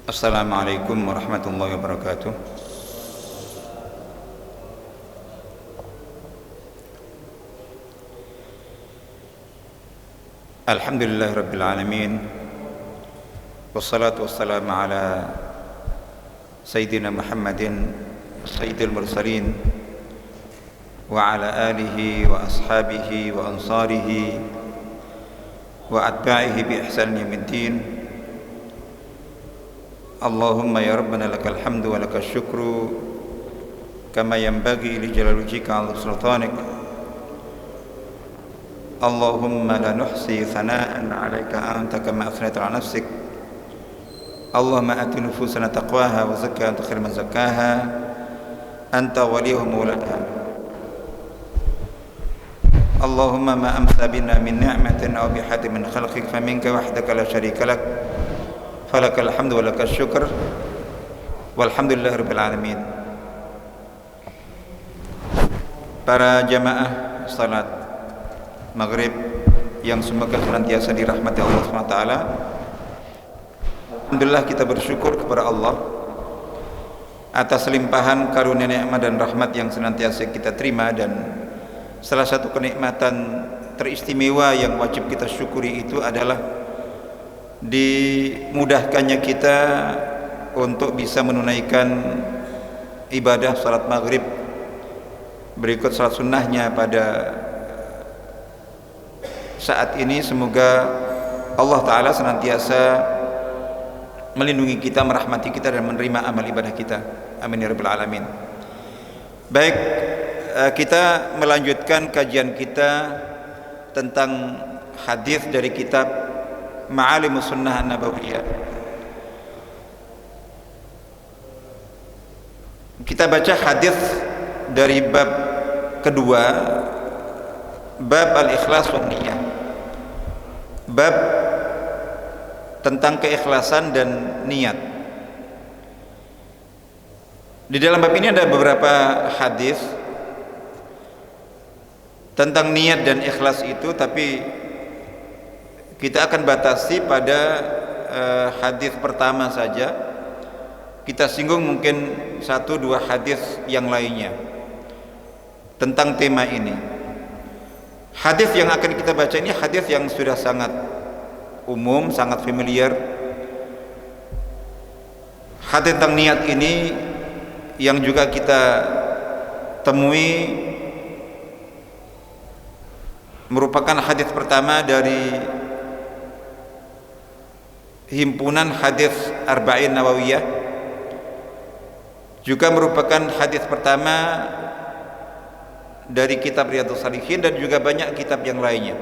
Assalamualaikum warahmatullahi wabarakatuh. Alhamdulillah rabbil alamin. Wassalatu wassalamu ala sayyidina Muhammadin sayyidil mursalin wa ala alihi wa ashabihi wa ansarihi wa atba'ihi bi ihsan yaumiddin. Allahumma ya Rabbana lakal hamdu wa lakal syukru kama yanbaghi li jalali wajhika 'ala sultanik. Allahumma la nuhsi thana'an 'alaika anta kama athnayta 'ala nafsik. Allahumma ati nufusana taqwaha wa zakkiha anta khairu man zakkaha anta waliyuha mawlaha. Allahumma ma amsa bina min ni'matin aw bi hadin min khalqik faminka wahdaka la syarika lak. Falakal hamdu wa lakal syukur walhamdulillahi rabbil alamin. Para jamaah salat maghrib yang semoga senantiasa dirahmati Allah SWT, alhamdulillah kita bersyukur kepada Allah atas limpahan karunia nikmat dan rahmat yang senantiasa kita terima, dan salah satu kenikmatan teristimewa yang wajib kita syukuri itu adalah dimudahkannya kita untuk bisa menunaikan ibadah salat maghrib berikut salat sunnahnya pada saat ini. Semoga Allah Ta'ala senantiasa melindungi kita, merahmati kita, dan menerima amal ibadah kita. Amin ya rabbal alamin. Baik, kita melanjutkan kajian kita tentang hadis dari kitab Ma'alimus Sunnah An-Nabawiyah. Kita baca hadis dari bab kedua, bab al-ikhlas wa niyah, bab tentang keikhlasan dan niat. Di dalam bab ini ada beberapa hadis tentang niat dan ikhlas itu, tapi kita akan batasi pada hadis pertama saja. Kita singgung mungkin 1-2 hadis yang lainnya tentang tema ini. Hadis yang akan kita baca ini hadis yang sudah sangat umum, sangat familiar. Hadis tentang niat ini yang juga kita temui merupakan hadis pertama dari himpunan hadis Arba'in Nawawiyah, juga merupakan hadis pertama dari kitab Riyadhus Shalihin, dan juga banyak kitab yang lainnya.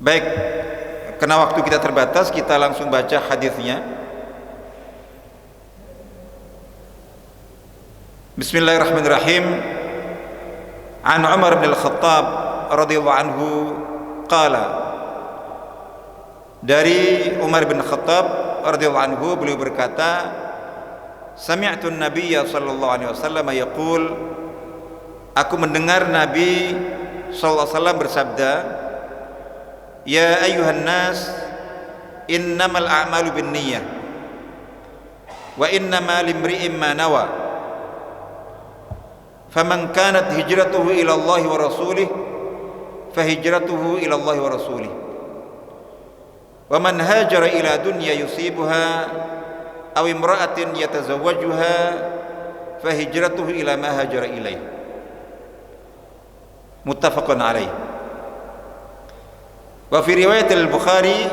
Baik, karena waktu kita terbatas, kita langsung baca hadisnya. Bismillahirrahmanirrahim. An Umar bin Al-Khattab radhiyallahu anhu qala, dari Umar bin Khattab radhiyallahu anhu, beliau berkata, sami'tu an-nabiyya sallallahu alaihi wasallam yaqul, aku mendengar Nabi sallallahu alaihi wasallam bersabda, ya ayyuhan nas, innamal a'malu binniyah wa innamal limri'in ma nawa, faman kanat hijratuhu ila Allah wa rasulih fahijratuhu ila Allah wa rasulih, wa man hajara ila dunya yusibuha aw imra'atin yatazawwajuha fa hijratuhu ila ma hajara ilaih. Muttafaqun alaih. Wa fi riwayat al-Bukhari,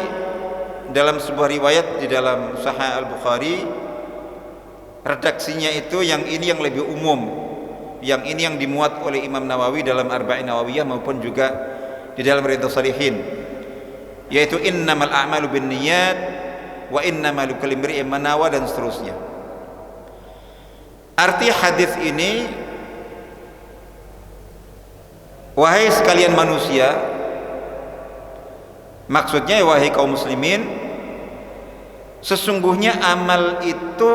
dalam sebuah riwayat di dalam Sahih al-Bukhari, redaksinya itu yang ini yang lebih umum, yang ini yang dimuat oleh Imam Nawawi dalam Arba'in Nawawiyah maupun juga di dalam Riyadhus Shalihin, yaitu innamal a'malu binniyat wa innamal likulli imri'in ma nawa, dan seterusnya. Arti hadis ini, wahai sekalian manusia, maksudnya wahai kaum muslimin, sesungguhnya amal itu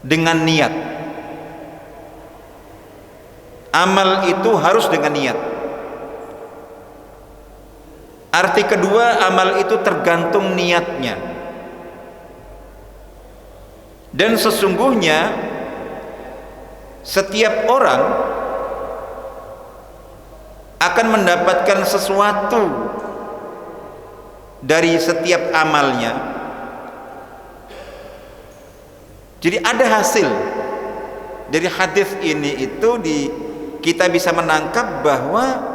dengan niat. Amal itu harus dengan niat. Arti kedua, amal itu tergantung niatnya. Dan sesungguhnya setiap orang akan mendapatkan sesuatu dari setiap amalnya. Jadi ada hasil dari hadis ini. Kita bisa menangkap bahwa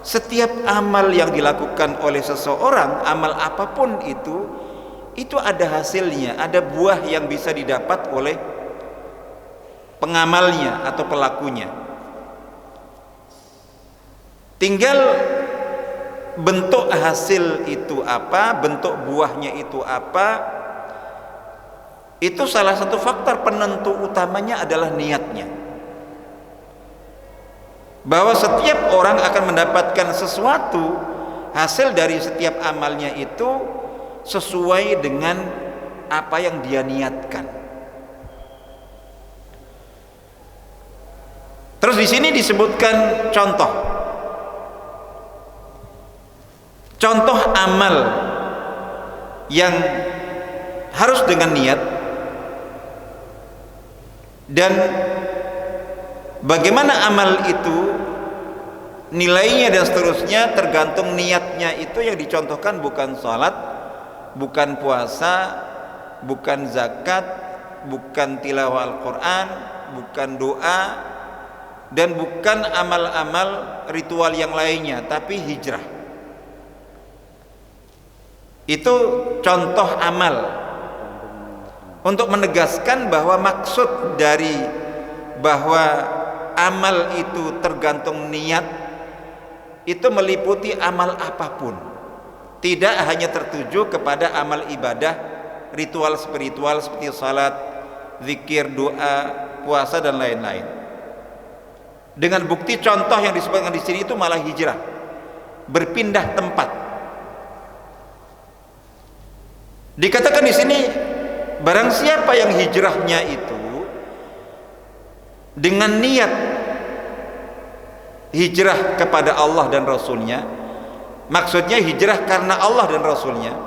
setiap amal yang dilakukan oleh seseorang, amal apapun itu ada hasilnya, ada buah yang bisa didapat oleh pengamalnya atau pelakunya. Tinggal bentuk hasil itu apa, bentuk buahnya itu apa, itu salah satu faktor penentu utamanya adalah niatnya. Bahwa setiap orang akan mendapatkan sesuatu hasil dari setiap amalnya itu sesuai dengan apa yang dia niatkan. Terus di sini disebutkan contoh amal yang harus dengan niat, dan bagaimana amal itu nilainya dan seterusnya tergantung niatnya. Itu yang dicontohkan bukan salat, bukan puasa, bukan zakat, bukan tilawah Al-Quran, bukan doa, dan bukan amal-amal ritual yang lainnya, tapi hijrah. Itu contoh amal untuk menegaskan bahwa maksud dari bahwa amal itu tergantung niat itu meliputi amal apapun, tidak hanya tertuju kepada amal ibadah ritual spiritual seperti salat, zikir, doa, puasa dan lain-lain. Dengan bukti contoh yang disebutkan di sini itu malah hijrah, berpindah tempat. Dikatakan di sini barang siapa yang hijrahnya itu dengan niat hijrah kepada Allah dan Rasulnya, maksudnya hijrah karena Allah dan Rasulnya,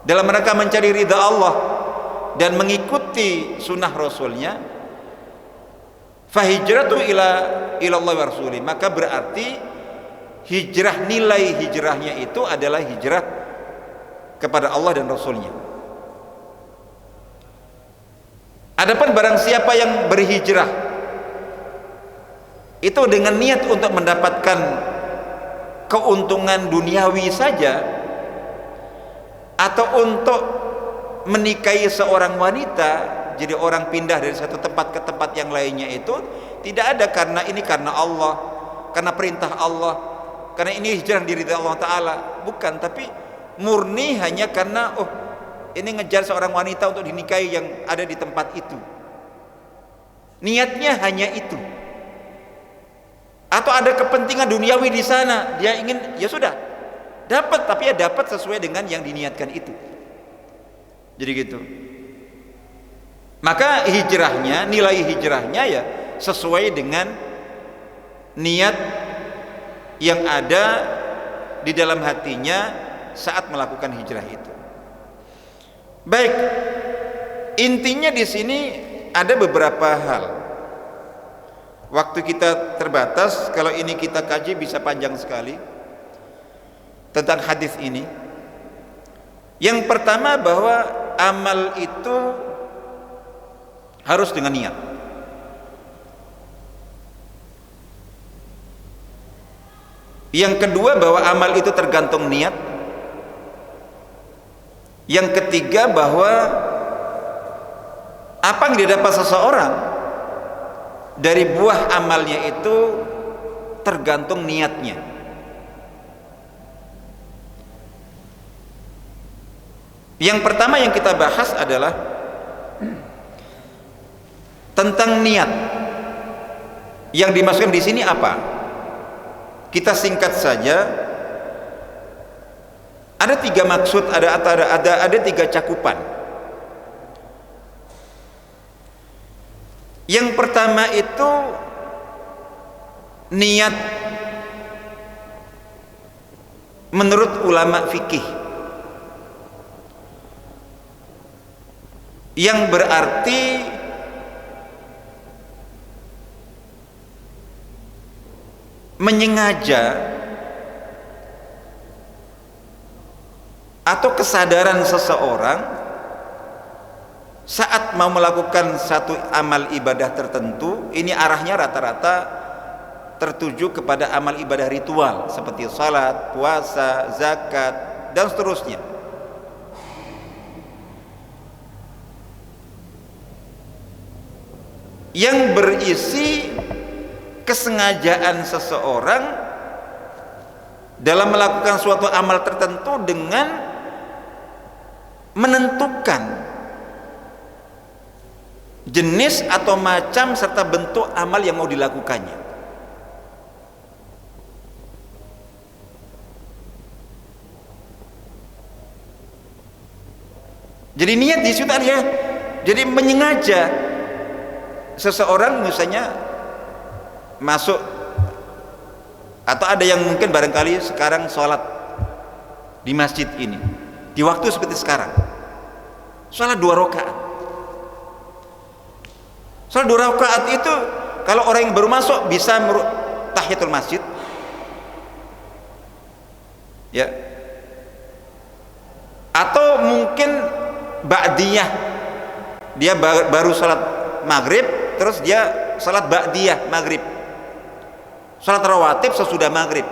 dalam rangka mencari ridha Allah dan mengikuti sunnah Rasulnya, fahijratu ila Allah wa rasuli, maka berarti hijrah, nilai hijrahnya itu adalah hijrah kepada Allah dan Rasulnya. Adapun barang siapa yang berhijrah itu dengan niat untuk mendapatkan keuntungan duniawi saja, atau untuk menikahi seorang wanita, jadi orang pindah dari satu tempat ke tempat yang lainnya, itu tidak ada karena Allah, karena perintah Allah, karena ini hijrah diri Allah Ta'ala, bukan, tapi murni hanya karena ini ngejar seorang wanita untuk dinikahi yang ada di tempat itu, niatnya hanya itu. Atau ada kepentingan duniawi di sana, dia ingin, ya sudah dapat, tapi ya dapat sesuai dengan yang diniatkan itu. Jadi gitu. Maka hijrahnya, nilai hijrahnya ya sesuai dengan niat yang ada di dalam hatinya saat melakukan hijrah itu. Baik, intinya di sini ada beberapa hal. Waktu kita terbatas, kalau ini kita kaji bisa panjang sekali tentang hadis ini. Yang pertama, bahwa amal itu harus dengan niat. Yang kedua, bahwa amal itu tergantung niat. Yang ketiga, bahwa apa yang didapat seseorang dari buah amalnya itu tergantung niatnya. Yang pertama yang kita bahas adalah tentang niat. Yang dimaksudkan di sini apa? Kita singkat saja. Ada tiga maksud, ada tiga cakupan. Yang pertama itu niat menurut ulama fikih, yang berarti menyengaja atau kesadaran seseorang saat mau melakukan satu amal ibadah tertentu, ini arahnya rata-rata tertuju kepada amal ibadah ritual seperti salat, puasa, zakat, dan seterusnya. Yang berisi kesengajaan seseorang dalam melakukan suatu amal tertentu dengan menentukan jenis atau macam serta bentuk amal yang mau dilakukannya. Jadi niat di situ ya. Jadi menyengaja seseorang misalnya masuk, atau ada yang mungkin barangkali sekarang sholat di masjid ini di waktu seperti sekarang, sholat 2 rakaat. Sholat 2 rakaat itu kalau orang yang baru masuk bisa tahiyatul masjid, ya, atau mungkin ba'diyah, dia baru sholat maghrib terus dia sholat ba'diyah maghrib, sholat rawatib sesudah maghrib.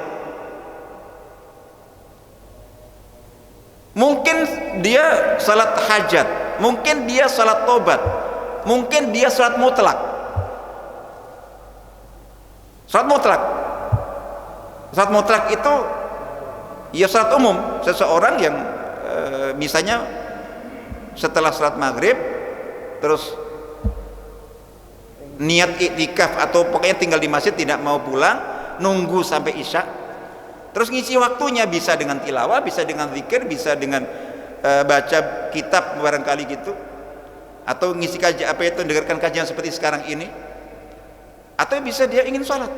Mungkin dia sholat hajat, mungkin dia sholat tobat, mungkin dia sholat mutlak. Sholat mutlak itu ya sholat umum. Seseorang yang misalnya setelah sholat maghrib terus niat iktikaf atau pokoknya tinggal di masjid, tidak mau pulang, nunggu sampai isya, terus ngisi waktunya, bisa dengan tilawah, bisa dengan zikir, bisa dengan baca kitab barangkali gitu, atau ngisi kajian, apa itu, dengarkan kajian seperti sekarang ini, atau bisa dia ingin sholat.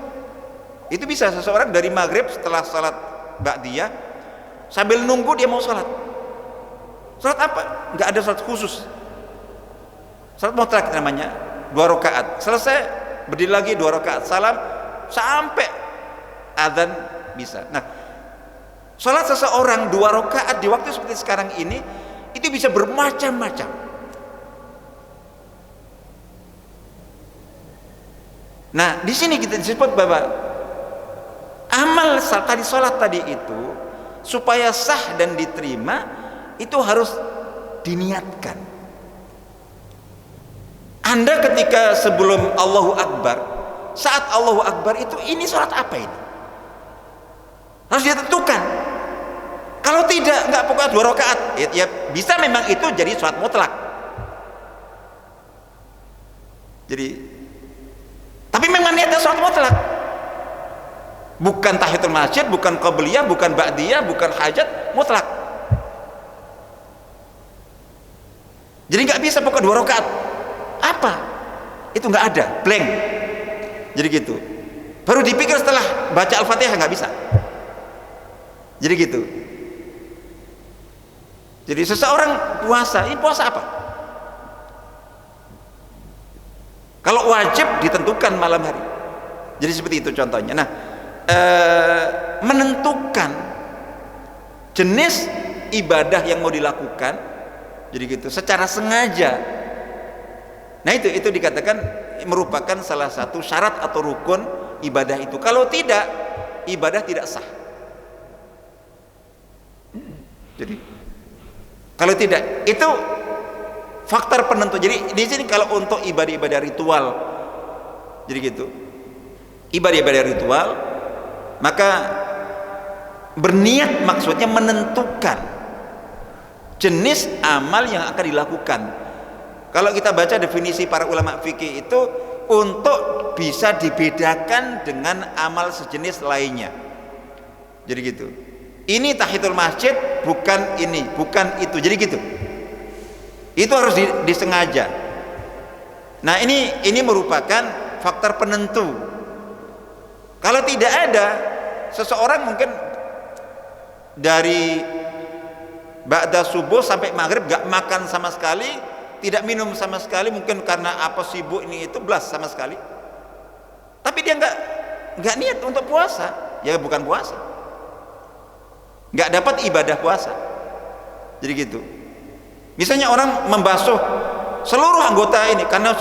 Itu bisa seseorang dari maghrib setelah sholat ba'diyah sambil nunggu dia mau sholat. Sholat apa? Nggak ada sholat khusus, sholat mutlak namanya. 2 rakaat selesai, berdiri lagi 2 rakaat, salam sampai azan bisa. Nah, sholat seseorang 2 rakaat di waktu seperti sekarang ini itu bisa bermacam-macam. Nah, di sini kita disebut bahwa amal tadi, sholat tadi itu supaya sah dan diterima itu harus diniatkan. Anda ketika sebelum Allahu Akbar, saat Allahu Akbar itu, ini sholat apa ini? Harus ditentukan. Kalau tidak, nggak, pokoknya 2 rakaat, ya bisa memang itu jadi sholat mutlak. Jadi, tapi memang niatnya sholat mutlak, bukan tahiyatul masjid, bukan qabliyah, bukan ba'diyah, bukan hajat, mutlak. Jadi nggak bisa pokoknya 2 rakaat. Apa? Itu nggak ada, blank. Jadi gitu. Baru dipikir setelah baca Al-Fatihah, nggak bisa. Jadi gitu. Jadi seseorang puasa, ini puasa apa? Kalau wajib ditentukan malam hari. Jadi seperti itu contohnya. Nah, menentukan jenis ibadah yang mau dilakukan, jadi gitu, secara sengaja. Nah, itu dikatakan merupakan salah satu syarat atau rukun ibadah itu. Kalau tidak, ibadah tidak sah. Jadi kalau tidak, itu faktor penentu. Jadi di sini kalau untuk ibadah-ibadah ritual, jadi gitu, ibadah-ibadah ritual, maka berniat maksudnya menentukan jenis amal yang akan dilakukan. Kalau kita baca definisi para ulama fikih itu, untuk bisa dibedakan dengan amal sejenis lainnya. Jadi gitu. Ini tahiyatul masjid, bukan ini, bukan itu. Jadi gitu. Itu harus disengaja. Nah, ini merupakan faktor penentu. Kalau tidak ada, seseorang mungkin dari ba'da subuh sampai maghrib gak makan sama sekali, tidak minum sama sekali, mungkin karena apa, sibuk ini itu, belas sama sekali, tapi dia nggak niat untuk puasa, ya bukan puasa, nggak dapat ibadah puasa. Jadi gitu. Misalnya orang membasuh seluruh anggota ini karena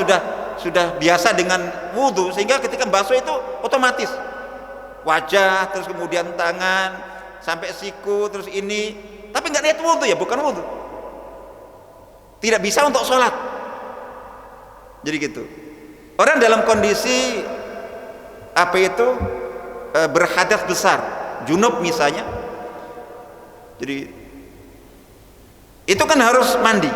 sudah biasa dengan wudhu, sehingga ketika membasuh itu otomatis wajah, terus kemudian tangan sampai siku, terus ini, tapi nggak niat wudhu, ya bukan wudhu, tidak bisa untuk sholat. Jadi gitu. Orang dalam kondisi apa itu, berhadas besar, junub misalnya, jadi itu kan harus mandi,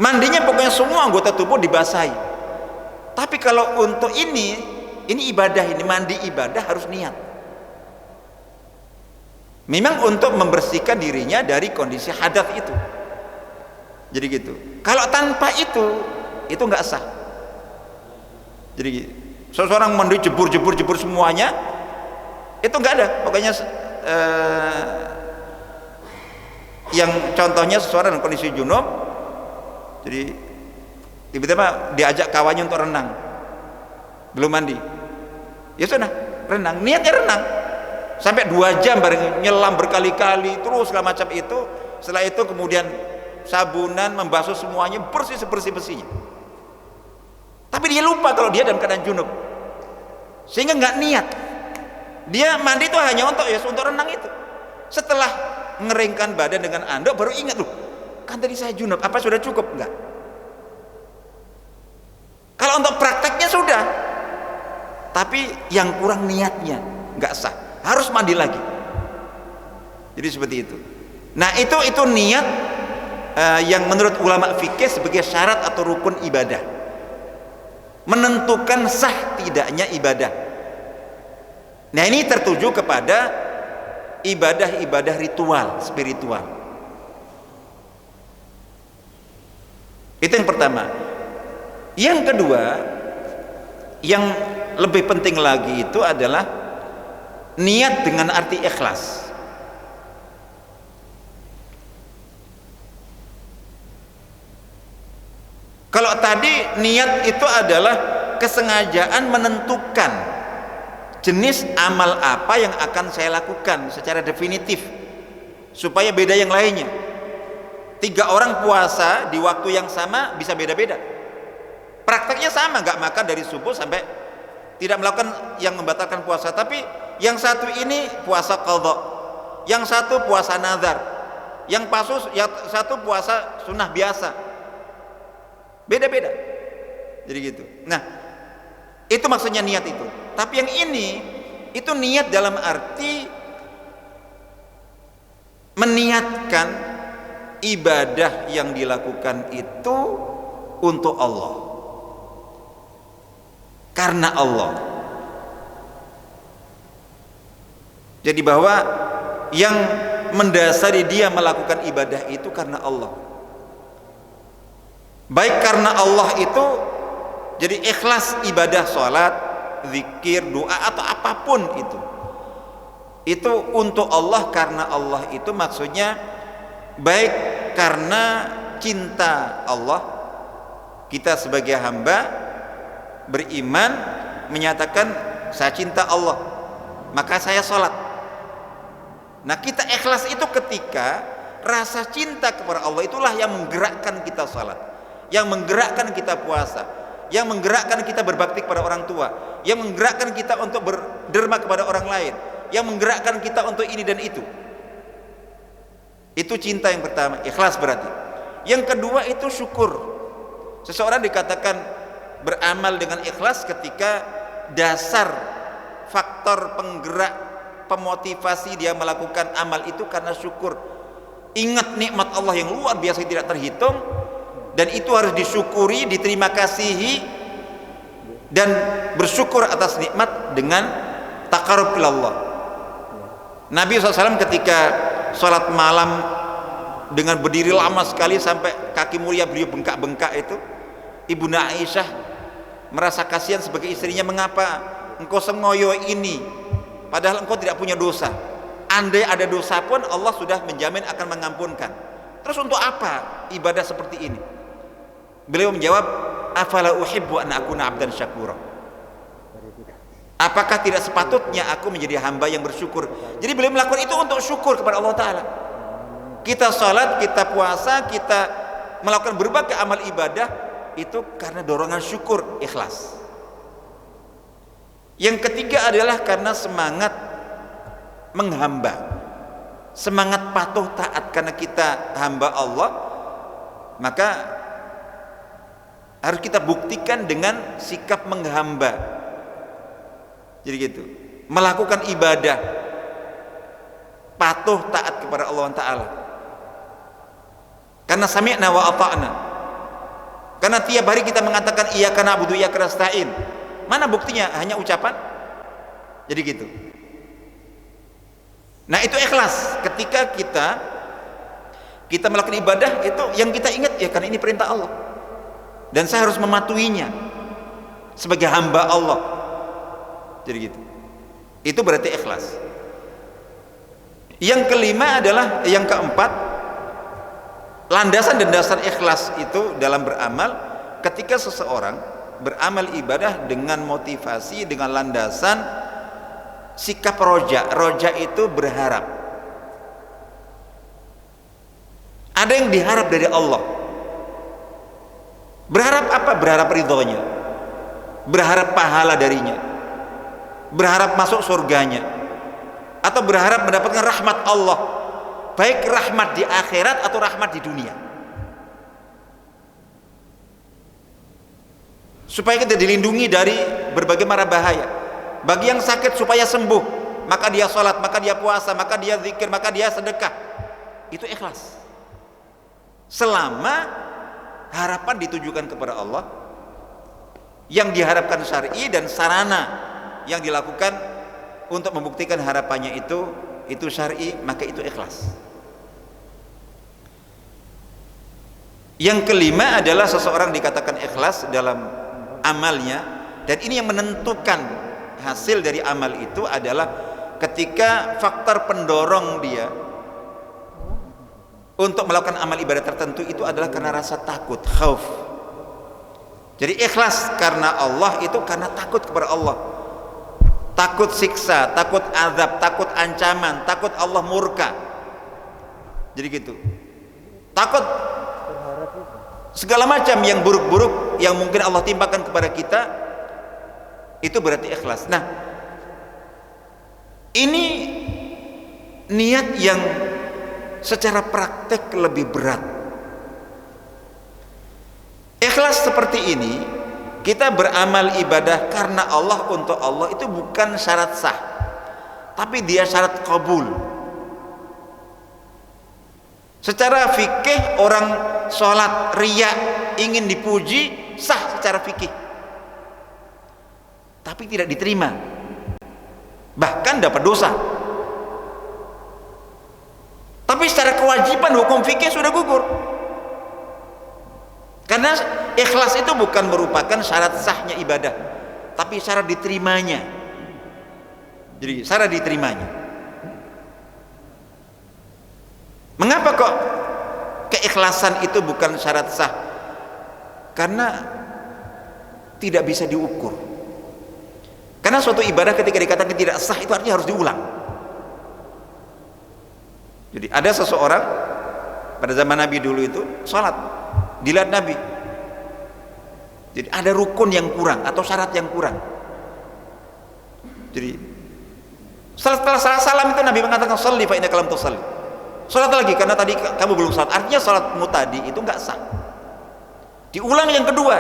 mandinya pokoknya semua anggota tubuh dibasahi. Tapi kalau untuk ini ibadah, ini mandi ibadah, harus niat memang untuk membersihkan dirinya dari kondisi hadas itu. Jadi gitu. Kalau tanpa itu nggak sah. Jadi seseorang mandi jebur semuanya, itu nggak ada. Pokoknya yang contohnya seseorang dalam kondisi junub, jadi tiba-tiba diajak kawannya untuk renang, belum mandi, ya sudah renang, niatnya renang sampai 2 jam bareng, nyelam berkali-kali terus segala macam itu. Setelah itu kemudian sabunan membasuh semuanya, bersih sebersih-bersihnya. Tapi dia lupa kalau dia dalam keadaan junub, sehingga nggak niat. Dia mandi itu hanya untuk renang itu. Setelah mengeringkan badan dengan anduk, baru ingat, loh, kan tadi saya junub, apa sudah cukup? Enggak. Kalau untuk prakteknya sudah, tapi yang kurang niatnya, nggak sah, harus mandi lagi. Jadi seperti itu. Nah itu niat yang menurut ulama fikih sebagai syarat atau rukun ibadah, menentukan sah tidaknya ibadah. Nah ini tertuju kepada ibadah-ibadah ritual, spiritual. Itu yang pertama. Yang kedua, yang lebih penting lagi itu adalah niat dengan arti ikhlas. Kalau tadi niat itu adalah kesengajaan menentukan jenis amal apa yang akan saya lakukan secara definitif supaya beda yang lainnya. 3 orang puasa di waktu yang sama bisa beda-beda, prakteknya sama, nggak makan dari subuh sampai tidak melakukan yang membatalkan puasa, tapi yang satu ini puasa qadha, yang satu puasa nazar, yang satu puasa sunnah biasa, beda-beda. Jadi gitu. Nah itu maksudnya niat itu. Tapi yang ini itu niat dalam arti meniatkan ibadah yang dilakukan itu untuk Allah, karena Allah. Jadi bahwa yang mendasari dia melakukan ibadah itu karena Allah. Baik karena Allah itu, jadi ikhlas ibadah sholat, zikir, doa atau apapun itu untuk Allah, karena Allah itu maksudnya baik karena cinta Allah, kita sebagai hamba beriman menyatakan saya cinta Allah maka saya sholat. Nah kita ikhlas itu ketika rasa cinta kepada Allah itulah yang menggerakkan kita sholat, yang menggerakkan kita puasa, yang menggerakkan kita berbakti kepada orang tua, yang menggerakkan kita untuk berderma kepada orang lain, yang menggerakkan kita untuk ini dan itu. Itu cinta yang pertama, ikhlas berarti. Yang kedua itu syukur. Seseorang dikatakan beramal dengan ikhlas ketika dasar faktor penggerak, pemotivasi dia melakukan amal itu karena syukur. Ingat nikmat Allah yang luar biasa tidak terhitung, dan itu harus disyukuri, diterima kasihi, dan bersyukur atas nikmat dengan taqarrub ila Allah. Nabi SAW ketika sholat malam dengan berdiri lama sekali sampai kaki mulia beliau bengkak-bengkak itu, Ibunda Aisyah merasa kasihan sebagai istrinya. Mengapa? engkau sengoyo ini padahal engkau tidak punya dosa. Andai ada dosa pun Allah sudah menjamin akan mengampunkan. Terus untuk apa ibadah seperti ini? Beliau menjawab, afala uhibbu an akuna abdan syakura. Apakah tidak sepatutnya aku menjadi hamba yang bersyukur? Jadi beliau melakukan itu untuk syukur kepada Allah Ta'ala. Kita sholat, kita puasa, kita melakukan berbagai amal ibadah itu karena dorongan syukur, ikhlas. Yang ketiga adalah karena semangat menghamba, semangat patuh taat. Karena kita hamba Allah, maka harus kita buktikan dengan sikap menghamba. Jadi gitu, melakukan ibadah, patuh taat kepada Allah Ta'ala. Karena sami'na wa ata'na. Karena tiap hari kita mengatakan iyyaka na'budu wa iyyaka nasta'in. Mana buktinya? Hanya ucapan? Jadi gitu. Nah itu ikhlas. Ketika kita melakukan ibadah, itu yang kita ingat ya karena ini perintah Allah dan saya harus mematuhinya sebagai hamba Allah. Jadi gitu. Itu berarti ikhlas. Yang kelima adalah, yang keempat, landasan dan dasar ikhlas itu dalam beramal, ketika seseorang beramal ibadah dengan motivasi, dengan landasan sikap roja. Roja itu berharap. Ada yang diharap dari Allah. Berharap apa? Berharap ridhonya, berharap pahala darinya, berharap masuk surganya, atau berharap mendapatkan rahmat Allah, baik rahmat di akhirat atau rahmat di dunia, supaya kita dilindungi dari berbagai mara bahaya. Bagi yang sakit supaya sembuh, maka dia sholat, maka dia puasa, maka dia zikir, maka dia sedekah. Itu ikhlas. Selama harapan ditujukan kepada Allah, yang diharapkan syar'i dan sarana yang dilakukan untuk membuktikan harapannya itu syar'i, maka itu ikhlas. Yang kelima adalah seseorang dikatakan ikhlas dalam amalnya, dan ini yang menentukan hasil dari amal itu adalah ketika faktor pendorong dia untuk melakukan amal ibadah tertentu itu adalah karena rasa takut, khauf. Jadi ikhlas karena Allah itu karena takut kepada Allah, takut siksa, takut azab, takut ancaman, takut Allah murka. Jadi gitu, takut segala macam yang buruk-buruk yang mungkin Allah timpakan kepada kita. Itu berarti ikhlas. Nah, ini niat yang secara praktek lebih berat. Ikhlas seperti ini, kita beramal ibadah karena Allah, untuk Allah, itu bukan syarat sah, tapi dia syarat qabul. Secara fikih, orang sholat riya ingin dipuji sah secara fikih, tapi tidak diterima, bahkan dapat dosa. Tapi secara kewajiban hukum fikih sudah gugur, karena ikhlas itu bukan merupakan syarat sahnya ibadah, tapi syarat diterimanya. Jadi syarat diterimanya. Mengapa kok keikhlasan itu bukan syarat sah? Karena tidak bisa diukur. Karena suatu ibadah ketika dikatakan tidak sah, itu artinya harus diulang. Jadi ada seseorang pada zaman Nabi dulu itu sholat, dilihat Nabi, jadi ada rukun yang kurang atau syarat yang kurang. Jadi setelah salam itu Nabi mengatakan sholli fa innaka lam tusalli. Sholat lagi karena tadi kamu belum sholat. Artinya sholatmu tadi itu enggak sah. Diulang yang kedua.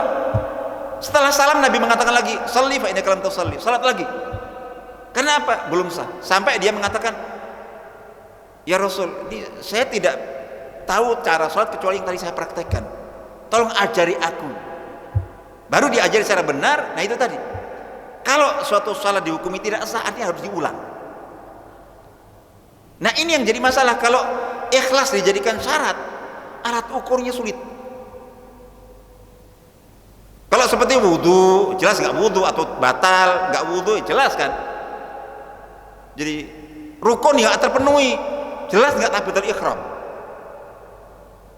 Setelah salam Nabi mengatakan lagi sholli fa innaka lam tusalli. Sholat lagi. Karena apa? Belum sah. Sampai dia mengatakan, ya Rasul, saya tidak tahu cara sholat kecuali yang tadi saya praktekkan. Tolong ajari aku. Baru diajari secara benar. Nah itu tadi. Kalau suatu sholat dihukumi tidak sah, artinya harus diulang. Nah ini yang jadi masalah. Kalau ikhlas dijadikan syarat, alat ukurnya sulit. Kalau seperti wudu, jelas nggak wudu, atau batal nggak wudu, jelas kan. Jadi rukun nggak terpenuhi, jelas nggak takbiratul ihram.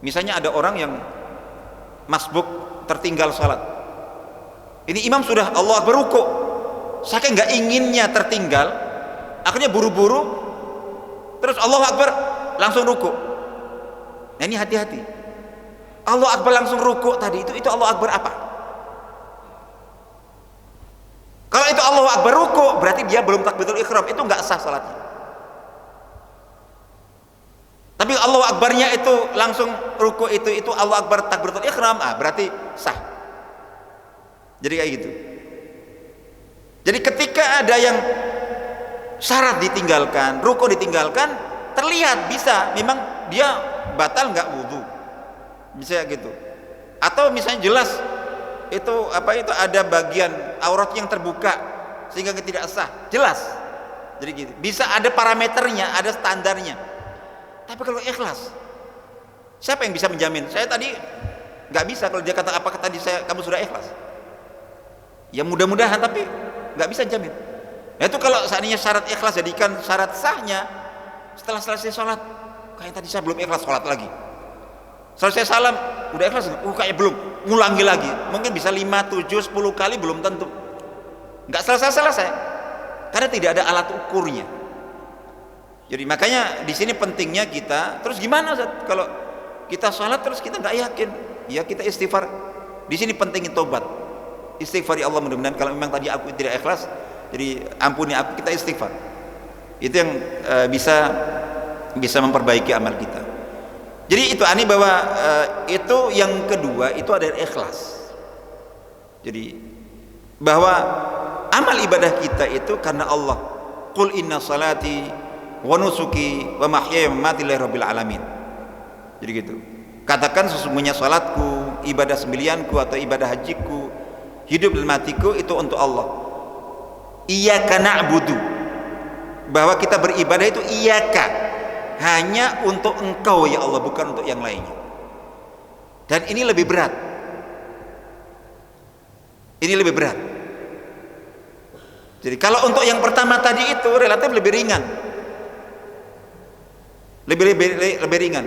Misalnya ada orang yang masbuk, tertinggal salat. Ini imam sudah Allah Akbar ruku, saking nggak inginnya tertinggal, akhirnya buru-buru, terus Allah Akbar langsung ruku. Nah ini hati-hati. Allah Akbar langsung ruku tadi itu Allah Akbar apa? Kalau itu Allah Akbar ruku, berarti dia belum takbiratul ihram, itu nggak sah salatnya. Tapi Allah Akbarnya itu langsung ruku, itu Allah Akbar takbiratul ihram, berarti sah. Jadi kayak gitu. Jadi ketika ada yang syarat ditinggalkan, ruku ditinggalkan, terlihat bisa memang dia batal nggak wudu, bisa gitu. Atau misalnya jelas itu ada bagian aurat yang terbuka sehingga tidak sah, jelas. Jadi gitu. Bisa ada parameternya, ada standarnya. Tapi kalau ikhlas, siapa yang bisa menjamin? Saya tadi nggak bisa kalau dia kata apakah tadi kamu sudah ikhlas? Ya mudah-mudahan, tapi nggak bisa jamin. Nah itu kalau seandainya syarat ikhlas jadikan syarat sahnya, setelah selesai sholat, kayak tadi saya belum ikhlas, sholat lagi. Selesai salam, udah ikhlas? Kayak belum, ngulangi lagi. Mungkin bisa 5, 7, 10 kali, belum tentu. Nggak selesai-selesai, karena tidak ada alat ukurnya. Jadi makanya di sini pentingnya kita. Terus gimana Ustaz? Kalau kita sholat terus kita nggak yakin, ya kita istighfar. Di sini pentingnya tobat, istighfar ya Allah, mudah-mudahan kalau memang tadi aku tidak ikhlas, jadi ampuni aku, kita istighfar. Itu yang bisa memperbaiki amal kita. Jadi itu aneh bahwa itu yang kedua itu adalah ikhlas. Jadi bahwa amal ibadah kita itu karena Allah. Qul inna salati wa nusuki wa mahyaya wa mamati lillahi rabbil alamin. Jadi gitu. Katakan sesungguhnya salatku, ibadah sembelianku atau ibadah hajiku, hidup dan matiku itu untuk Allah. Iyyaka na'budu, bahwa kita beribadah itu iyyaka, hanya untuk Engkau ya Allah, bukan untuk yang lainnya. Dan ini lebih berat. Ini lebih berat. Jadi kalau untuk yang pertama tadi itu relatif lebih ringan. Lebih ringan.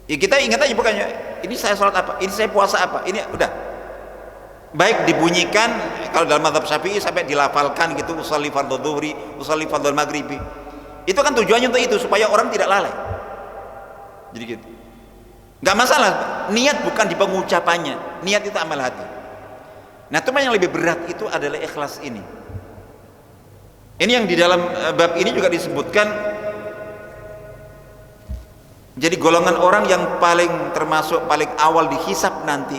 Ya kita ingat aja, bukannya ini saya sholat apa, ini saya puasa apa, ini udah baik dibunyikan. Kalau dalam mazhab Syafi'i sampai dilafalkan gitu, usolli fardhu dhuhri, usolli fardhu maghribi, itu kan tujuannya untuk itu, supaya orang tidak lalai. Jadi gitu, nggak masalah, niat bukan di pengucapannya, niat itu amal hati. Nah teman yang lebih berat itu adalah ikhlas ini. Ini yang di dalam bab ini juga disebutkan. Jadi golongan orang yang termasuk paling awal dihisab nanti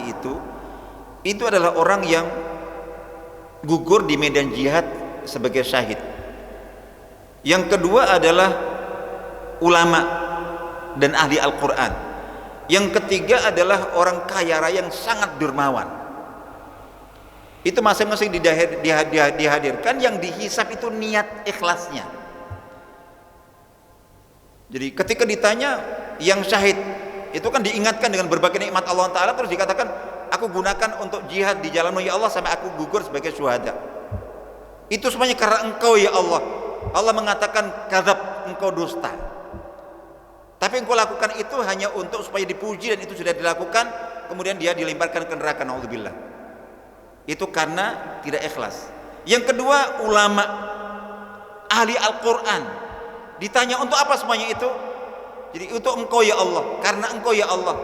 itu adalah orang yang gugur di medan jihad sebagai syahid. Yang kedua adalah ulama dan ahli Al-Quran. Yang ketiga adalah orang kaya raya yang sangat dermawan. Itu masing-masing dihadirkan. Yang dihisab itu niat ikhlasnya. Jadi ketika ditanya yang syahid itu kan diingatkan dengan berbagai nikmat Allah Ta'ala, terus dikatakan aku gunakan untuk jihad di jalan ya Allah sampai aku gugur sebagai syuhada. Itu semuanya karena Engkau ya Allah. Allah mengatakan kadzab, engkau dusta. Tapi engkau lakukan itu hanya untuk supaya dipuji, dan itu sudah dilakukan, kemudian dia dilemparkan ke neraka, naudzubillah. Itu karena tidak ikhlas. Yang kedua ulama, ahli Al-Quran, ditanya untuk apa semuanya itu? Jadi untuk Engkau ya Allah, karena Engkau ya Allah.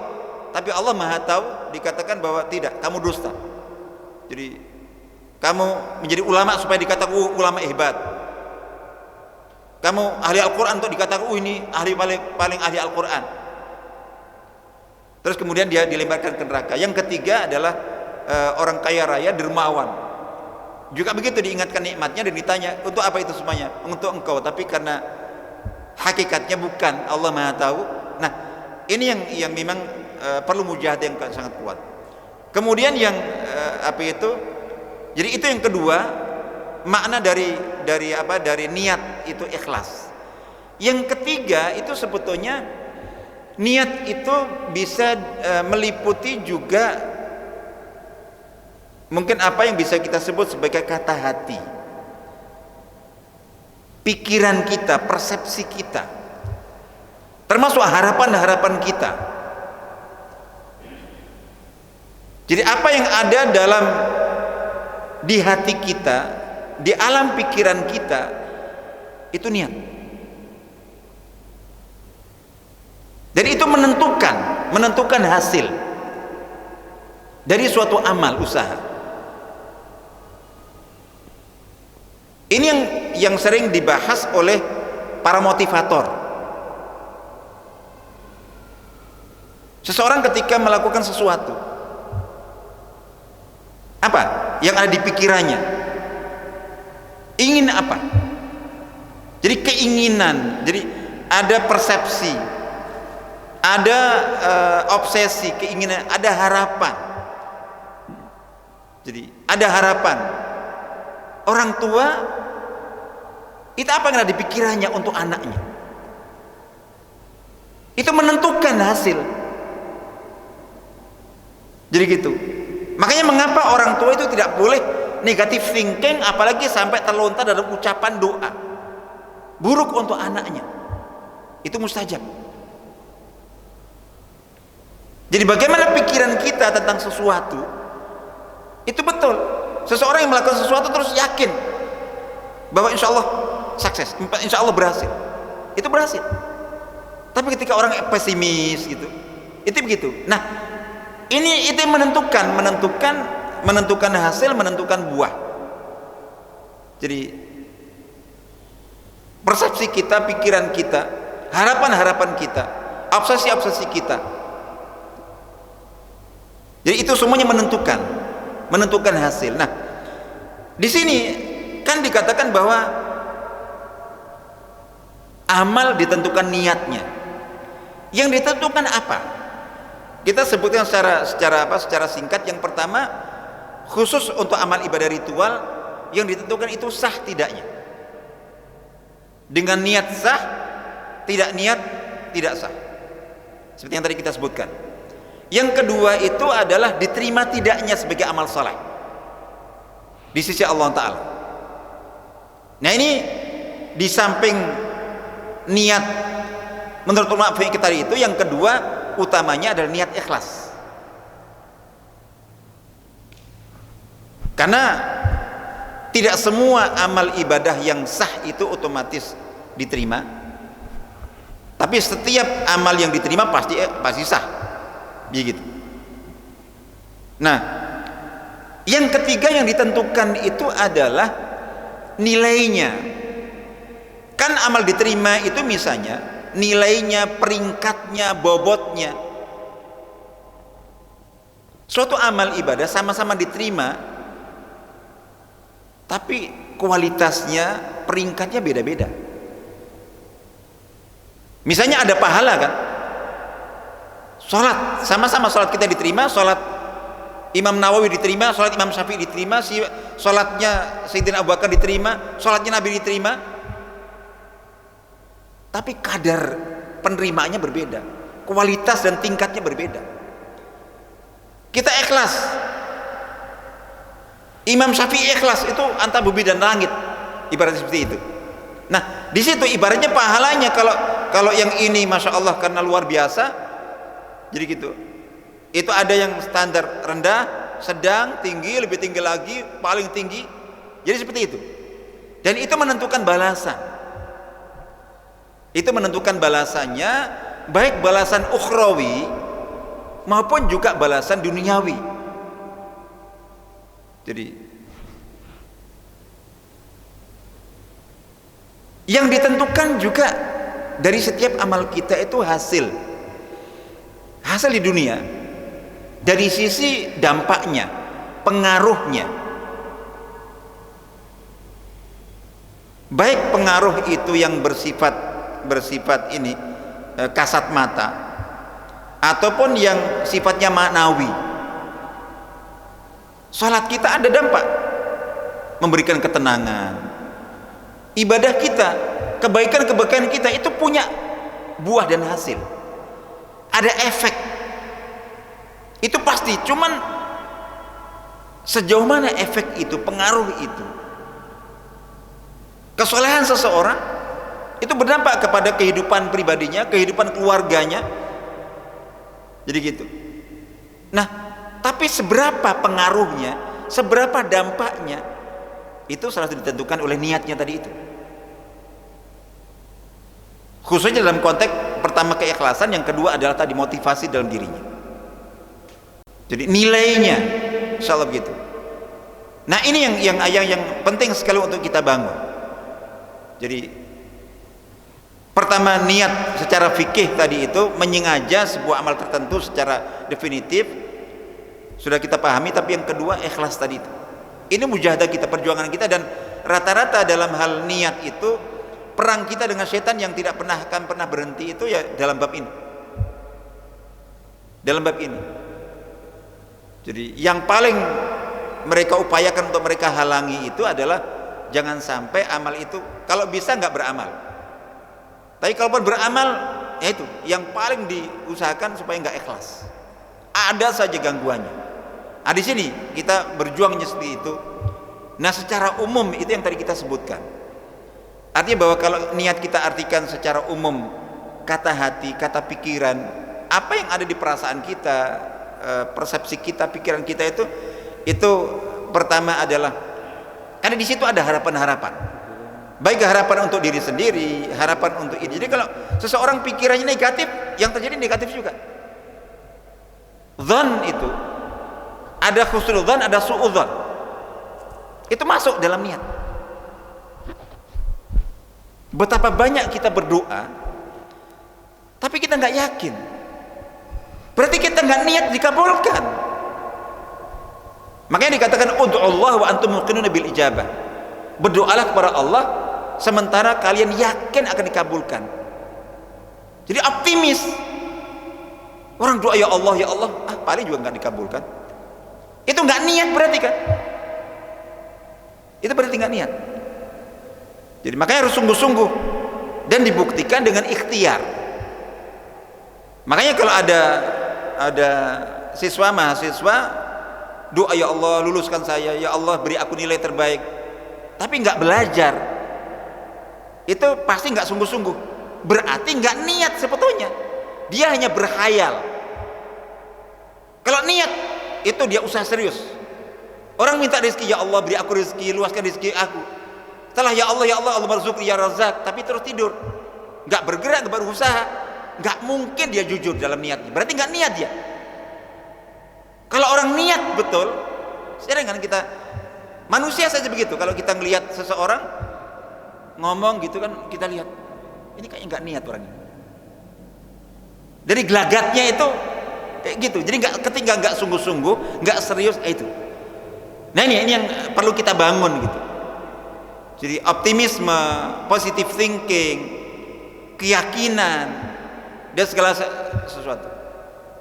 Tapi Allah Maha Tahu, dikatakan bahwa tidak, kamu dusta. Jadi kamu menjadi ulama supaya dikatakan ulama hebat. Kamu ahli Al-Quran untuk dikatakan ini ahli paling ahli Al-Quran. Terus kemudian dia dilemparkan ke neraka. Yang ketiga adalah orang kaya raya dermawan. Juga begitu, diingatkan nikmatnya dan ditanya untuk apa itu semuanya? Untuk Engkau, tapi karena hakikatnya bukan, Allah Maha Tahu. Nah, ini yang memang perlu mujahadah yang sangat kuat. Kemudian yang jadi itu yang kedua, makna dari niat itu ikhlas. Yang ketiga itu sebetulnya niat itu bisa meliputi juga mungkin apa yang bisa kita sebut sebagai kata hati, pikiran kita, persepsi kita, termasuk harapan-harapan kita. Jadi apa yang ada dalam di hati kita, di alam pikiran kita, itu niat. Jadi itu menentukan hasil dari suatu amal usaha. Ini yang sering dibahas oleh para motivator. Seseorang ketika melakukan sesuatu, apa yang ada di pikirannya, ingin apa, jadi keinginan, jadi ada persepsi, ada obsesi, keinginan, ada harapan. Jadi ada harapan. Orang tua itu apa yang ada di pikirannya untuk anaknya, itu menentukan hasil. Jadi gitu. Makanya mengapa orang tua itu tidak boleh negative thinking, apalagi sampai terlontar dalam ucapan doa buruk untuk anaknya. Itu mustajab. Jadi bagaimana pikiran kita tentang sesuatu, itu betul. Seseorang yang melakukan sesuatu terus yakin bahwa insya Allah sukses, insya Allah berhasil, itu berhasil. Tapi ketika orang pesimis gitu, itu begitu. Nah, ini itu yang menentukan hasil, menentukan buah. Jadi persepsi kita, pikiran kita, harapan-harapan kita, obsesi-obsesi kita. Jadi itu semuanya menentukan hasil. Nah, di sini kan dikatakan bahwa amal ditentukan niatnya. Yang ditentukan apa? Kita sebutkan secara singkat. Yang pertama, khusus untuk amal ibadah ritual, yang ditentukan itu sah tidaknya. Dengan niat sah, tidak niat tidak sah. Seperti yang tadi kita sebutkan. Yang kedua itu adalah diterima tidaknya sebagai amal saleh di sisi Allah Ta'ala. Nah, ini di samping niat menurut ulama fikih tadi itu, yang kedua utamanya adalah niat ikhlas. Karena tidak semua amal ibadah yang sah itu otomatis diterima, tapi setiap amal yang diterima pasti sah, begitu. Nah, yang ketiga yang ditentukan itu adalah nilainya. Kan amal diterima itu misalnya nilainya, peringkatnya, bobotnya. Suatu amal ibadah sama-sama diterima, tapi kualitasnya, peringkatnya beda-beda. Misalnya ada pahala kan, sholat, sama-sama sholat kita diterima, sholat Imam Nawawi diterima, sholat Imam Syafi'i diterima, sholatnya Sayyidina Abu Bakar diterima, sholatnya Nabi diterima, tapi kadar penerimaannya berbeda, kualitas dan tingkatnya berbeda. Kita ikhlas, Imam Syafi'i ikhlas, itu antara bumi dan langit, ibaratnya seperti itu. Nah, di situ ibaratnya pahalanya, kalau yang ini masya Allah karena luar biasa, jadi gitu. Itu ada yang standar rendah, sedang, tinggi, lebih tinggi lagi, paling tinggi. Jadi seperti itu. Dan itu menentukan balasan. Itu menentukan balasannya, baik balasan ukhrawi maupun juga balasan duniawi. Jadi yang ditentukan juga dari setiap amal kita itu hasil di dunia, dari sisi dampaknya, pengaruhnya. Baik pengaruh itu yang bersifat ini kasat mata, ataupun yang sifatnya maknawi. Salat kita ada dampak, memberikan ketenangan. Ibadah kita, kebaikan-kebaikan kita itu punya buah dan hasil, ada efek. Itu pasti, cuman Sejauh mana efek itu, pengaruh itu, kesolehan seseorang itu berdampak kepada kehidupan pribadinya, kehidupan keluarganya. Jadi gitu. Nah, tapi seberapa pengaruhnya, seberapa dampaknya, itu salah satu ditentukan oleh niatnya tadi itu. Khususnya dalam konteks pertama keikhlasan, yang kedua adalah tadi motivasi dalam dirinya. Jadi nilainya, insyaallah begitu. Nah, ini yang penting sekali untuk kita bangun. Jadi pertama, niat secara fikih tadi itu menyengaja sebuah amal tertentu secara definitif sudah kita pahami, tapi yang kedua ikhlas tadi itu. Ini mujahadah kita, perjuangan kita, dan rata-rata dalam hal niat itu perang kita dengan setan yang tidak akan pernah berhenti itu ya dalam bab ini. Dalam bab ini. Jadi yang paling mereka upayakan untuk mereka halangi itu adalah jangan sampai amal itu kalau bisa nggak beramal. Tapi kalaupun beramal, ya itu yang paling diusahakan supaya nggak ikhlas. Ada saja gangguannya. Nah, di sini kita berjuangnya seperti itu. Nah, secara umum itu yang tadi kita sebutkan. Artinya bahwa kalau niat kita artikan secara umum, kata hati, kata pikiran, apa yang ada di perasaan kita, persepsi kita, pikiran kita itu pertama adalah karena di situ ada harapan-harapan. Baik harapan untuk diri sendiri, harapan untuk ini. Jadi kalau seseorang pikirannya negatif, yang terjadi negatif juga. Dzan itu ada husnul dzan, ada su'udzan. Itu masuk dalam niat. Betapa banyak kita berdoa, tapi kita nggak yakin. Berarti kita nggak niat dikabulkan. Makanya dikatakan ud'ullah wa antum muqinuna bil ijabah. Berdoalah kepada Allah sementara kalian yakin akan dikabulkan. Jadi optimis. Orang doa ya Allah, paling juga nggak dikabulkan. Itu nggak niat berarti kan? Itu berarti nggak niat. Jadi makanya harus sungguh-sungguh dan dibuktikan dengan ikhtiar. Makanya kalau ada siswa mahasiswa doa ya Allah luluskan saya, ya Allah beri aku nilai terbaik, tapi nggak belajar, itu pasti nggak sungguh-sungguh. Berarti nggak niat sebetulnya. Dia hanya berkhayal. Kalau niat itu dia usaha serius. Orang minta rezeki, ya Allah beri aku rezeki, luaskan rezeki aku. Setelah ya Allah Allah marzuqni ya Razzaq, tapi terus tidur, nggak bergerak, nggak berusaha, nggak mungkin dia jujur dalam niatnya. Berarti nggak niat dia. Kalau orang niat betul, sering kan kita manusia saja begitu. Kalau kita ngelihat seseorang ngomong gitu kan, kita lihat ini kayaknya nggak niat orangnya. Dari gelagatnya itu gitu. Jadi ketika nggak sungguh-sungguh, nggak serius itu. Nah ini yang perlu kita bangun gitu. Jadi optimisme, positive thinking, keyakinan dan segala sesuatu.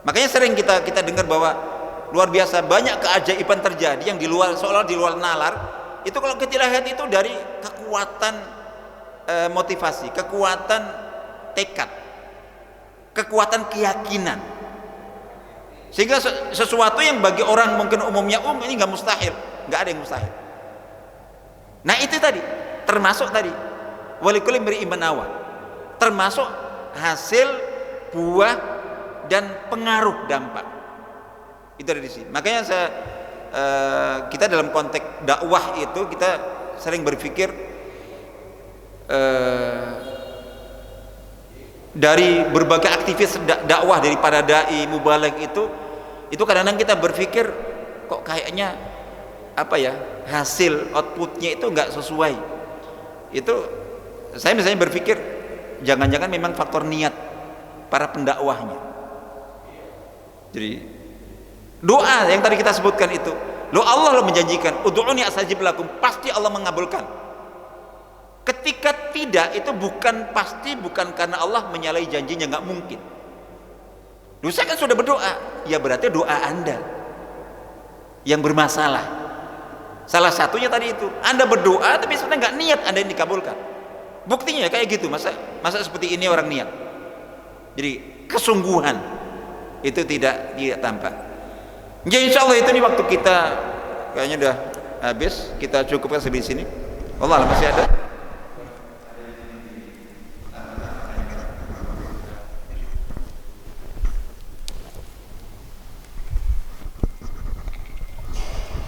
Makanya sering kita dengar bahwa luar biasa banyak keajaiban terjadi yang di luar, seolah di luar nalar. Itu kalau kita lihat itu dari kekuatan motivasi, kekuatan tekad, kekuatan keyakinan. Sehingga sesuatu yang bagi orang mungkin umumnya ini nggak mustahil, nggak ada yang mustahil. Nah itu tadi termasuk tadi walikulli imri'in ma nawa, termasuk hasil buah dan pengaruh dampak itu ada di sini. Makanya kita dalam konteks dakwah itu kita sering berpikir dari berbagai aktivis dakwah, dari para dai mubaligh itu kadang-kadang kita berpikir kok kayaknya apa ya, hasil outputnya itu nggak sesuai. Itu saya misalnya berpikir jangan-jangan memang faktor niat para pendakwahnya. Jadi doa yang tadi kita sebutkan itu, Allah menjanjikan ud'uni astajib lakum, pasti Allah mengabulkan. Ketika tidak, itu bukan pasti, bukan karena Allah menyalahi janjinya, nggak mungkin. Dulu saya kan sudah berdoa, ya berarti doa Anda yang bermasalah. Salah satunya tadi itu, Anda berdoa tapi sebenarnya nggak niat Anda yang dikabulkan. Buktinya kayak gitu, masa seperti ini orang niat. Jadi kesungguhan itu tidak tampak. Jadi insya Allah itu nih waktu kita kayaknya udah habis, kita cukupkan sampai sini. Allah masih ada.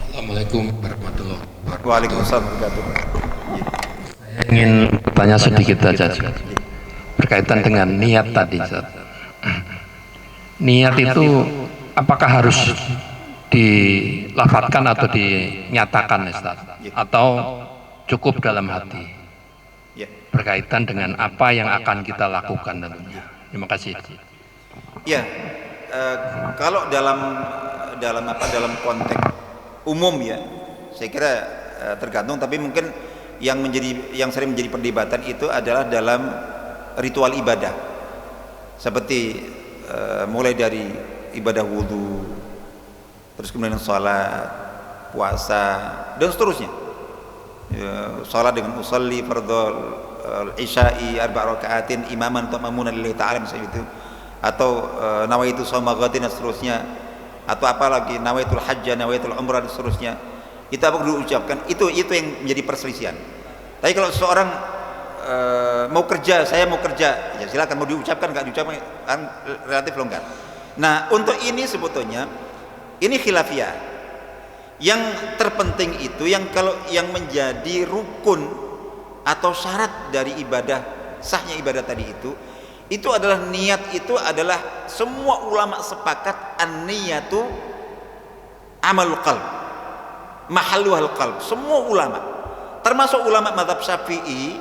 Assalamualaikum warahmatullahi wabarakatuh. Waalaikumsalam warahmatullahi wabarakatuh. Saya ingin tanya sedikit saja berkaitan dengan niat tadi, Ustaz. Niat itu apakah harus dilafadzkan atau dinyatakan, Ustaz? Atau cukup dalam hati? Berkaitan dengan apa yang akan kita lakukan tentunya. Terima kasih. Ya, kalau dalam konteks umum ya, saya kira tergantung, tapi mungkin yang sering menjadi perdebatan itu adalah dalam ritual ibadah, seperti mulai dari ibadah wudhu, terus kemudian sholat, puasa, dan seterusnya. Sholat dengan usolli fardhul isya'i arba' raka'atin imaman ta'mamuna lillahi ta'ala misalnya itu, atau nawaitu shauma ghadin dan seterusnya, atau apalagi nawaitul hajjah, nawaitul umrah dan seterusnya. Itu apa perlu diucapkan? Itu yang menjadi perselisihan. Tapi kalau seorang mau kerja, saya mau kerja, ya silakan, mau diucapkan nggak diucapkan kan relatif longgar. Nah, untuk ini sebetulnya ini khilafiyah. Yang terpenting itu yang menjadi rukun atau syarat dari ibadah, sahnya ibadah tadi itu adalah niat. Itu adalah semua ulama sepakat an-niyatu amalul qalb, mahalluhal qalb. Semua ulama, termasuk ulama mazhab Syafi'i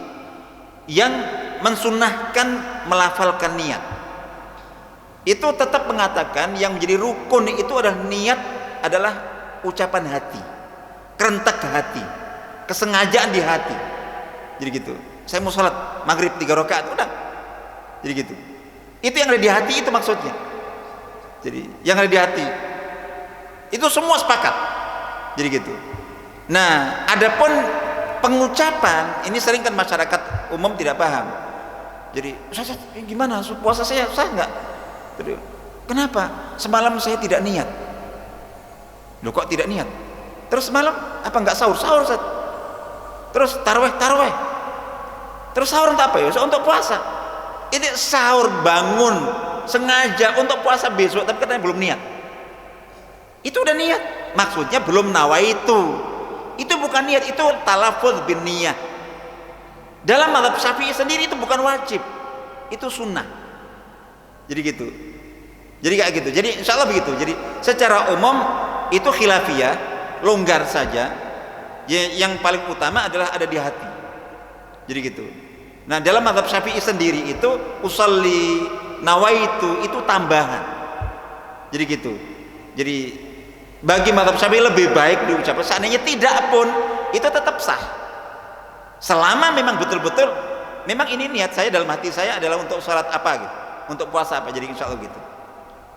yang mensunnahkan melafalkan niat, itu tetap mengatakan yang menjadi rukun itu adalah niat, adalah ucapan hati, kerentak hati, kesengajaan di hati. Jadi gitu, saya mau sholat maghrib 3 rakaat, udah. Jadi gitu, itu yang ada di hati, itu maksudnya. Jadi yang ada di hati itu semua sepakat. Jadi gitu. Nah, adapun pengucapan ini sering kan masyarakat umum tidak paham. Jadi, Ustaz, gimana puasa saya sah nggak? Kenapa? Semalam saya tidak niat. Loh, kok tidak niat? Terus semalam apa nggak sahur? Sahur, Ustaz. Terus taraweh. Terus sahur untuk apa ya? Untuk puasa. Ini sahur bangun sengaja untuk puasa besok, tapi katanya belum niat. Itu udah niat, maksudnya belum nawaitu. Itu bukan niat, itu talafuz bin niyah. Dalam mazhab Syafi'i sendiri itu bukan wajib, itu sunnah. Jadi gitu. Jadi kayak gitu. Jadi insya Allah begitu. Jadi secara umum itu khilafiyah, longgar saja. Yang paling utama adalah ada di hati. Jadi gitu. Nah, dalam mazhab Syafi'i sendiri itu usolli, nawaitu itu tambahan. Jadi gitu. Jadi bagi mazhab Syafi'i lebih baik diucapkan. Seandainya tidak pun itu tetap sah. Selama memang betul-betul memang ini niat saya dalam hati saya adalah untuk sholat apa gitu, untuk puasa apa. Jadi insya Allah gitu.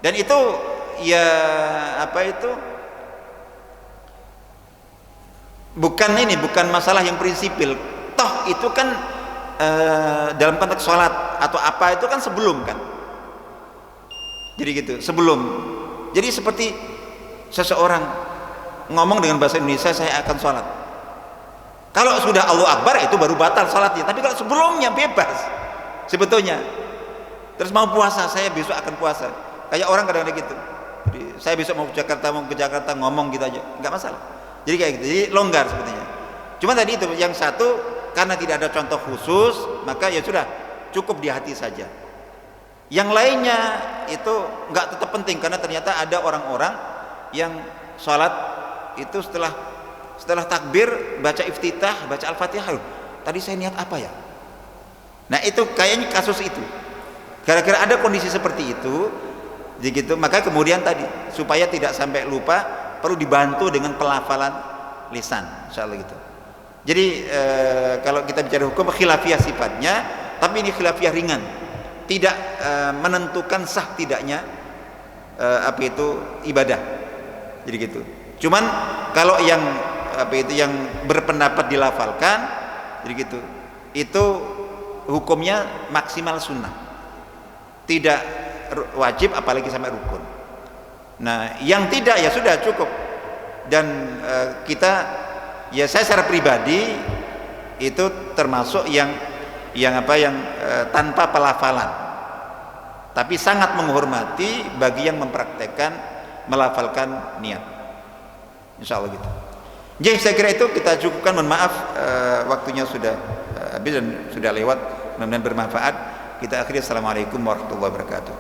Dan itu ya apa itu bukan masalah yang prinsipil. Toh itu kan dalam konteks sholat atau apa itu kan sebelum kan. Jadi gitu, sebelum. Jadi seperti seseorang ngomong dengan bahasa Indonesia, saya akan sholat. Kalau sudah Allahu Akbar itu baru batal sholatnya. Tapi kalau sebelumnya bebas sebetulnya. Terus mau puasa, saya besok akan puasa. Kayak orang kadang-kadang gitu. Jadi saya besok mau ke Jakarta ngomong gitu aja, nggak masalah. Jadi kayak gitu, jadi longgar sebetulnya. Cuma tadi itu yang satu, karena tidak ada contoh khusus, maka ya sudah cukup di hati saja. Yang lainnya itu nggak tetap penting, karena ternyata ada orang-orang yang sholat itu setelah takbir baca iftitah, baca al-fatihah. Tadi saya niat apa ya? Nah itu kayaknya kasus itu. Gara-gara ada kondisi seperti itu, gitu, maka kemudian tadi supaya tidak sampai lupa perlu dibantu dengan pelafalan lisan, insyaallah gitu. Jadi kalau kita bicara hukum khilafiyah sifatnya, tapi ini khilafiyah ringan, tidak menentukan sah tidaknya apa itu ibadah. Jadi gitu. Cuman kalau yang apa itu yang berpendapat dilafalkan, jadi gitu, itu hukumnya maksimal sunnah, tidak wajib apalagi sampai rukun. Nah yang tidak ya sudah cukup dan kita, ya saya secara pribadi itu termasuk yang tanpa pelafalan, tapi sangat menghormati bagi yang mempraktekkan melafalkan niat. Insya Allah gitu. Jadi saya kira itu kita cukupkan. Mohon maaf waktunya sudah habis dan sudah lewat. Mudah-mudahan bermanfaat. Kita akhiri. Assalamualaikum warahmatullahi wabarakatuh.